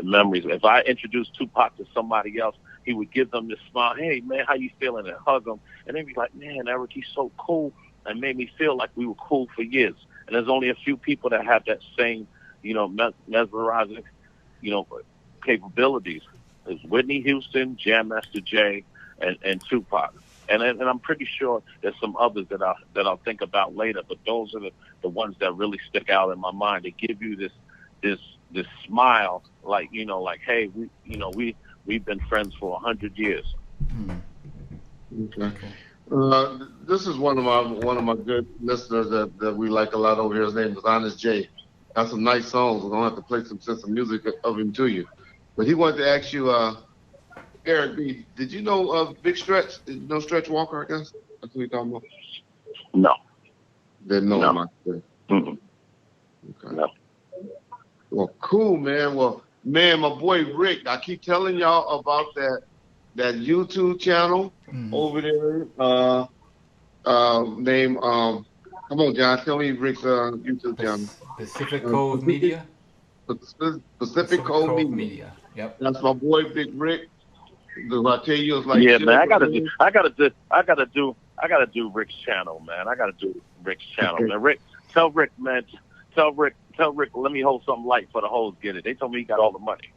memories. If I introduced Tupac to somebody else, he would give them this smile. Hey, man, how you feeling? And hug them, and they'd be like, man, Eric, he's so cool, and made me feel like we were cool for years. And there's only a few people that have that same, mesmerizing, capabilities. There's Whitney Houston, Jam Master Jay, and Tupac. And I'm pretty sure there's some others that I'll think about later, but those are the ones that really stick out in my mind. They give you this smile, like, hey, we've been friends for 100 years. Okay. This is one of my good listeners that we like a lot over here. His name is Honest J. Got some nice songs. We're gonna have to play some music of him to you. But he wanted to ask you, Eric B, did you know Big Stretch? Did you know Stretch Walker, I guess? That's what you're talking about? No. Didn't know him, I said. Okay. No. Well, cool, man. Well, man, my boy Rick, I keep telling y'all about that YouTube channel over there. Name, come on, John, tell me Rick's YouTube channel. Pacific Cove Media? Pacific Cove Media. Yep. That's my boy Big Rick. I tell you, it's like, yeah, man. I gotta do Rick's channel, man. I gotta do Rick's channel, okay. Man. Rick, tell Rick. Let me hold something light for the hoes get it. They told me he got all the money.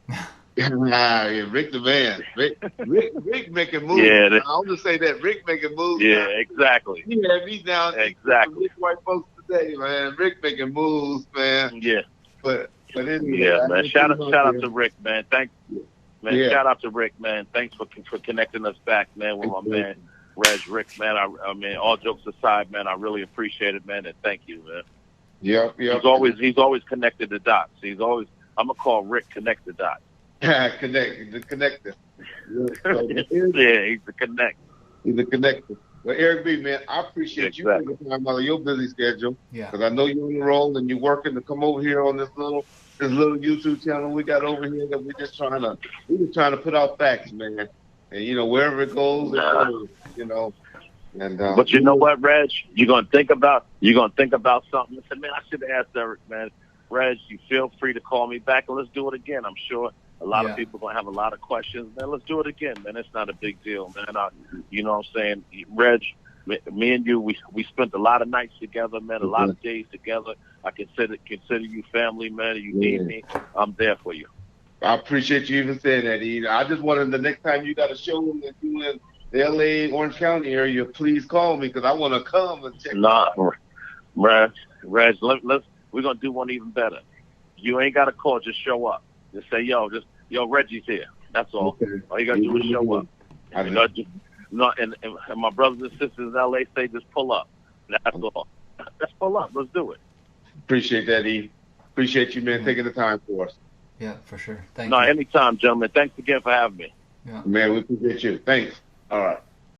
yeah, Rick the man. Rick making moves. Yeah, I'll just say that Rick making moves. Yeah, now. exactly. He had me down. Exactly. Rich white folks today, man. Rick making moves, man. Yeah. But anyway, yeah, man. Shout out to Rick, man. Thanks. Man, yeah. Shout out to Rick, man. Thanks for connecting us back, man, with my man, Rick, man. I mean, all jokes aside, man, I really appreciate it, man, and thank you, man. Yeah. He's always connected the dots. I'm gonna call Rick Connect the Dots. The connector. Yeah, he's the connect. He's the connector. Well, Eric B, man, I appreciate you taking time out of your busy schedule. Yeah. Because I know you're on the roll and you're working to come over here on this little YouTube channel we got over here that we're just trying to put out facts, man. And wherever it goes, it goes, And but you know what, Reg? You're gonna think about something. I said, man, I should have asked Eric, man. Reg, you feel free to call me back and let's do it again. I'm sure a lot of people are going to have a lot of questions. Man, let's do it again, man. It's not a big deal, man. You know what I'm saying? Reg, me and you, we spent a lot of nights together, man, a lot of days together. I consider you family, man. You need me, I'm there for you. I appreciate you even saying that, Ed. I just wanted the next time you got a show that you in the L.A., Orange County area, please call me because I want to come and check it out. Reg, we're going to do one even better. You ain't got to call, just show up. Just say, yo, Reggie's here. That's all. Okay. All you got to do is show up. And my brothers and sisters in L.A. say just pull up. That's all. Let's pull up. Let's do it. Appreciate that, E. Appreciate you, man, taking the time for us. Yeah, for sure. Thank you. No, anytime, gentlemen. Thanks again for having me. Yeah. Man, we appreciate you. Thanks. All right.